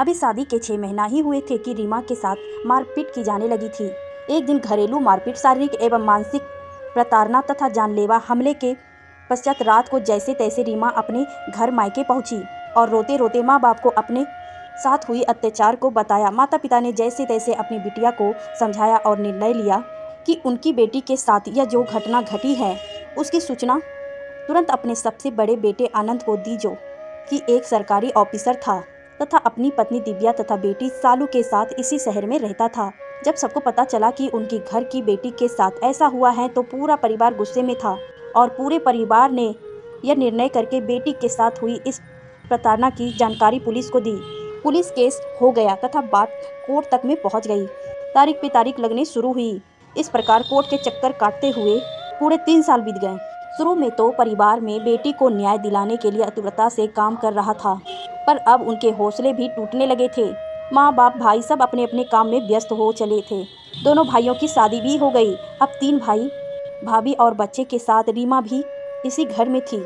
अभी शादी के 6 महीना ही हुए थे कि रीमा के साथ मारपीट की जाने लगी थी। एक दिन घरेलू मारपीट, शारीरिक एवं मानसिक प्रताड़ना तथा जानलेवा हमले के पश्चात रात को जैसे तैसे रीमा अपने घर मायके पहुंची और रोते रोते माँ बाप को अपने साथ हुई अत्याचार को बताया। माता पिता ने जैसे तैसे अपनी बिटिया को समझाया और निर्णय लिया कि उनकी बेटी के साथ यह जो घटना घटी है उसकी सूचना तुरंत अपने सबसे बड़े बेटे आनंद को दी, जो कि एक सरकारी ऑफिसर था तथा अपनी पत्नी दिव्या तथा बेटी सालू के साथ इसी शहर में रहता था। जब सबको पता चला कि उनकी घर की बेटी के साथ ऐसा हुआ है तो पूरा परिवार गुस्से में था और पूरे परिवार ने यह निर्णय करके बेटी के साथ हुई इस प्रताड़ना की जानकारी पुलिस को दी। पुलिस केस हो गया तथा बात कोर्ट तक में पहुंच गई। तारीख पे तारीख लगनी शुरू हुई। इस प्रकार कोर्ट के चक्कर काटते हुए पूरे 3 साल बीत गए। शुरू में तो परिवार में बेटी को न्याय दिलाने के लिए आतुरता से काम कर रहा था, पर अब उनके हौसले भी टूटने लगे थे। माँ बाप भाई सब अपने अपने काम में व्यस्त हो चले थे। दोनों भाइयों की शादी भी हो गई। अब 3 भाई भाभी और बच्चे के साथ रीमा भी इसी घर में थी।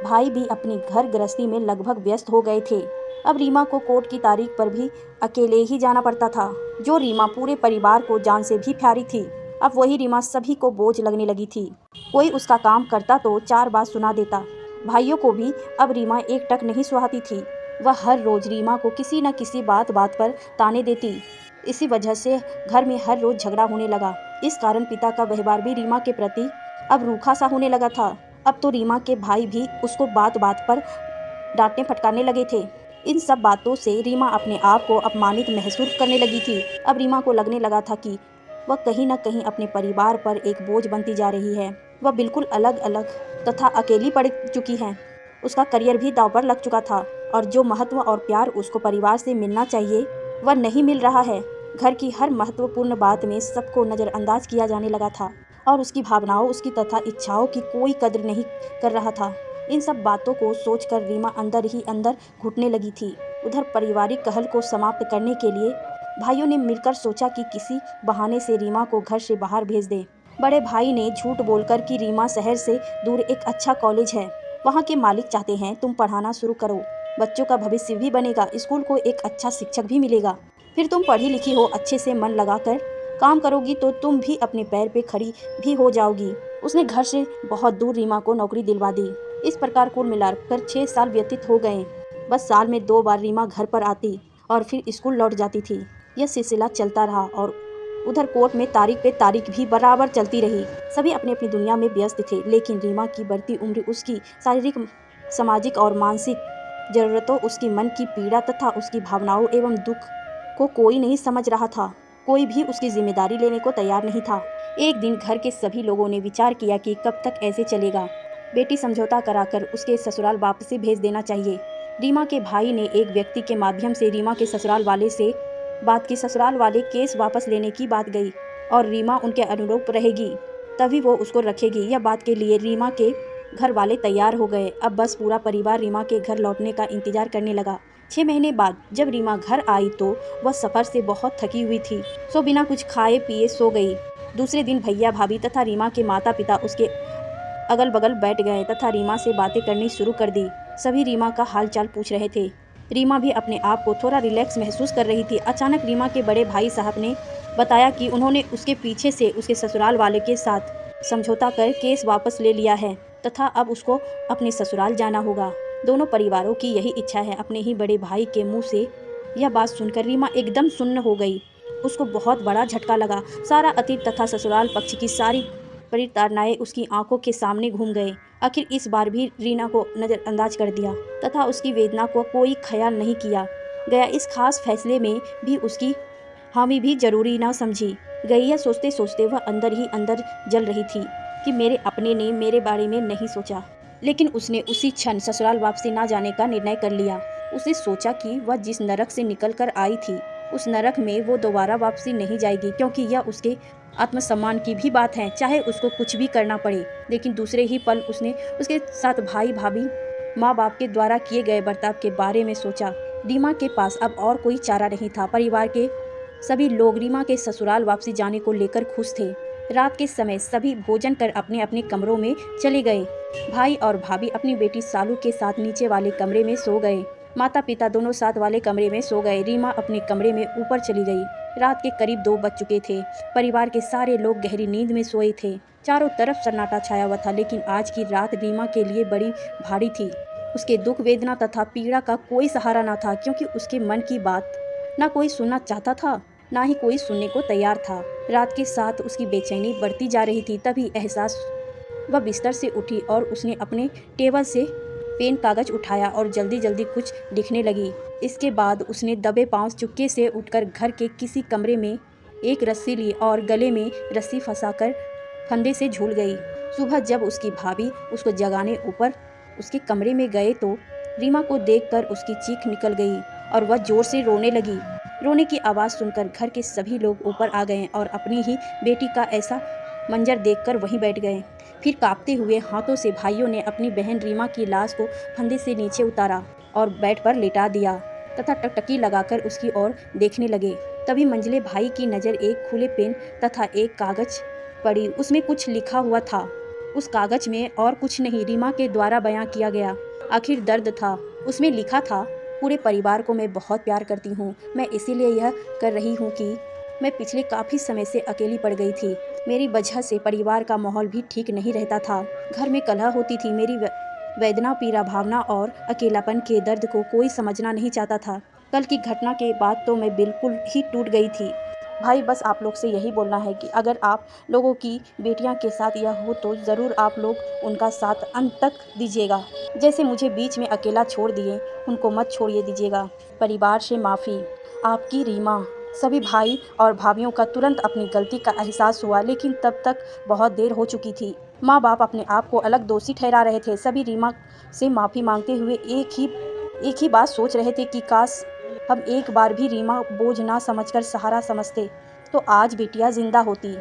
भाई भी अपनी घर गृहस्थी में लगभग व्यस्त हो गए थे। अब रीमा को कोर्ट की तारीख पर भी अकेले ही जाना पड़ता था। जो रीमा पूरे परिवार को जान से भी प्यारी थी, अब वही रीमा सभी को बोझ लगने लगी थी। कोई उसका काम करता तो 4 बात सुना देता। भाइयों को भी अब रीमा एक टक नहीं सुहाती थी। वह हर रोज रीमा को किसी न किसी बात पर ताने देती। इसी वजह से घर में हर रोज झगड़ा होने लगा। इस कारण पिता का व्यवहार भी रीमा के प्रति अब रूखा सा होने लगा था। अब तो रीमा के भाई भी उसको बात पर डांटने फटकारने लगे थे। इन सब बातों से रीमा अपने आप को अपमानित महसूस करने लगी थी। अब रीमा को लगने लगा था कि वह कहीं न कहीं अपने परिवार पर एक बोझ बनती जा रही है। वह बिल्कुल अलग अलग तथा अकेली पड़ चुकी है। उसका करियर भी दांव पर लग चुका था और जो महत्व और प्यार उसको परिवार से मिलना चाहिए वह नहीं मिल रहा है। घर की हर महत्वपूर्ण बात में सबको नज़रअंदाज किया जाने लगा था और उसकी भावनाओं, उसकी तथा इच्छाओं की कोई कद्र नहीं कर रहा था। इन सब बातों को सोचकर रीमा अंदर ही अंदर घुटने लगी थी। उधर पारिवारिक कहल को समाप्त करने के लिए भाइयों ने मिलकर सोचा कि किसी बहाने से रीमा को घर से बाहर भेज दें। बड़े भाई ने झूठ बोलकर कि रीमा शहर से दूर एक अच्छा कॉलेज है, वहाँ के मालिक चाहते हैं तुम पढ़ाना शुरू करो, बच्चों का भविष्य भी बनेगा, स्कूल को एक अच्छा शिक्षक भी मिलेगा, फिर तुम पढ़ी लिखी हो, अच्छे से मन लगाकर काम करोगी तो तुम भी अपने पैर पे खड़ी भी हो जाओगी। उसने घर से बहुत दूर रीमा को नौकरी दिलवा दी। इस प्रकार कुल मिलाकर 6 साल व्यतीत हो गए। बस साल में 2 बार रीमा घर पर आती और फिर स्कूल लौट जाती थी। यह सिलसिला चलता रहा और उधर कोर्ट में तारीख पे तारीख भी बराबर चलती रही। सभी अपनी अपनी दुनिया में व्यस्त थे, लेकिन रीमा की बढ़ती उम्र, उसकी शारीरिक, सामाजिक और मानसिक जरूरतों, उसकी मन की पीड़ा तथा उसकी भावनाओं एवं दुख को कोई नहीं समझ रहा था। कोई भी उसकी जिम्मेदारी लेने को तैयार नहीं था। एक दिन घर के सभी लोगों ने विचार किया कि कब तक ऐसे चलेगा, बेटी समझौता कराकर उसके ससुराल वापसी भेज देना चाहिए। रीमा के भाई ने एक व्यक्ति के माध्यम से रीमा के ससुराल वाले से बात की। ससुराल वाले केस वापस लेने की बात गई और रीमा उनके अनुरूप रहेगी तभी वो उसको रखेगी। यह बात के लिए रीमा के घर वाले तैयार हो गए। अब बस पूरा परिवार रीमा के घर लौटने का इंतजार करने लगा। 6 महीने बाद जब रीमा घर आई तो वह सफ़र से बहुत थकी हुई थी, सो बिना कुछ खाए पिए सो गई। दूसरे दिन भैया भाभी तथा रीमा के माता पिता उसके अगल बगल बैठ गए तथा रीमा से बातें करनी शुरू कर दी। सभी रीमा का हाल चाल पूछ रहे थे। रीमा भी अपने आप को थोड़ा रिलैक्स महसूस कर रही थी। अचानक रीमा के बड़े भाई साहब ने बताया कि उन्होंने उसके पीछे से उसके ससुराल वाले के साथ समझौता कर केस वापस ले लिया है तथा अब उसको अपने ससुराल जाना होगा। दोनों परिवारों की यही इच्छा है। अपने ही बड़े भाई के मुंह से यह बात सुनकर रीमा एकदम सुन्न हो गई। उसको बहुत बड़ा झटका लगा। सारा अतीत तथा ससुराल पक्ष की सारी परिताड़नाएं उसकी आंखों के सामने घूम गए। आखिर इस बार भी रीना को नज़रअंदाज कर दिया तथा उसकी वेदना को कोई ख्याल नहीं किया गया। इस खास फैसले में भी उसकी हामी भी जरूरी ना समझी गई। यह सोचते सोचते वह अंदर ही अंदर जल रही थी कि मेरे अपने ने मेरे बारे में नहीं सोचा। लेकिन उसने उसी क्षण ससुराल वापसी ना जाने का निर्णय कर लिया। उसने सोचा कि वह जिस नरक से निकल कर आई थी उस नरक में वो दोबारा वापसी नहीं जाएगी, क्योंकि यह उसके आत्मसम्मान की भी बात है, चाहे उसको कुछ भी करना पड़े। लेकिन दूसरे ही पल उसने उसके साथ भाई भाभी, माँ बाप के द्वारा किए गए बर्ताव के बारे में सोचा। रीमा के पास अब और कोई चारा नहीं था। परिवार के सभी लोग रीमा के ससुराल वापसी जाने को लेकर खुश थे। रात के समय सभी भोजन कर अपने अपने कमरों में चले गए। भाई और भाभी अपनी बेटी सालू के साथ नीचे वाले कमरे में सो गए। माता पिता दोनों साथ वाले कमरे में सो गए। रीमा अपने कमरे में ऊपर चली गई। रात के करीब 2 बज चुके थे। परिवार के सारे लोग गहरी नींद में सोए थे। चारों तरफ सन्नाटा छाया हुआ था, लेकिन आज की रात रीमा के लिए बड़ी भारी थी। उसके दुख, वेदना तथा पीड़ा का कोई सहारा न था, क्योंकि उसके मन की बात ना कोई सुनना चाहता था, ना ही कोई सुनने को तैयार था। रात के साथ उसकी बेचैनी बढ़ती जा रही थी। तभी एहसास वह बिस्तर से उठी और उसने अपने टेबल से पेन कागज उठाया और जल्दी जल्दी कुछ लिखने लगी। इसके बाद उसने दबे पांव चुपके से उठकर घर के किसी कमरे में एक रस्सी ली और गले में रस्सी फंसाकर फंदे से झूल गई। सुबह जब उसकी भाभी उसको जगाने ऊपर उसके कमरे में गए तो रीमा को देखकर उसकी चीख निकल गई और वह जोर से रोने लगी। रोने की आवाज़ सुनकर घर के सभी लोग ऊपर आ गए और अपनी ही बेटी का ऐसा मंजर देखकर वहीं बैठ गए। फिर कांपते हुए हाथों से भाइयों ने अपनी बहन रीमा की लाश को फंदे से नीचे उतारा और बेड पर लिटा दिया तथा टकटकी लगाकर उसकी ओर देखने लगे। तभी मंझले भाई की नज़र एक खुले पेन तथा एक कागज पड़ी। उसमें कुछ लिखा हुआ था। उस कागज में और कुछ नहीं, रीमा के द्वारा बयां किया गया आखिर दर्द था। उसमें लिखा था, पूरे परिवार को मैं बहुत प्यार करती हूँ। मैं इसीलिए यह कर रही हूँ कि मैं पिछले काफ़ी समय से अकेली पड़ गई थी। मेरी वजह से परिवार का माहौल भी ठीक नहीं रहता था। घर में कलह होती थी। मेरी वेदना, पीड़ा, भावना और अकेलापन के दर्द को कोई समझना नहीं चाहता था। कल की घटना के बाद तो मैं बिल्कुल ही टूट गई थी। भाई, बस आप लोग से यही बोलना है कि अगर आप लोगों की बेटियां के साथ यह हो तो ज़रूर आप लोग उनका साथ अंत तक दीजिएगा। जैसे मुझे बीच में अकेला छोड़ दिए, उनको मत छोड़िए दीजिएगा। परिवार से माफ़ी। आपकी रीमा। सभी भाई और भाभियों का तुरंत अपनी गलती का एहसास हुआ, लेकिन तब तक बहुत देर हो चुकी थी। माँ बाप अपने आप को अलग दोषी ठहरा रहे थे। सभी रीमा से माफ़ी मांगते हुए एक ही बात सोच रहे थे कि काश हम एक बार भी रीमा बोझ ना समझकर सहारा समझते, तो आज बिटिया जिंदा होती।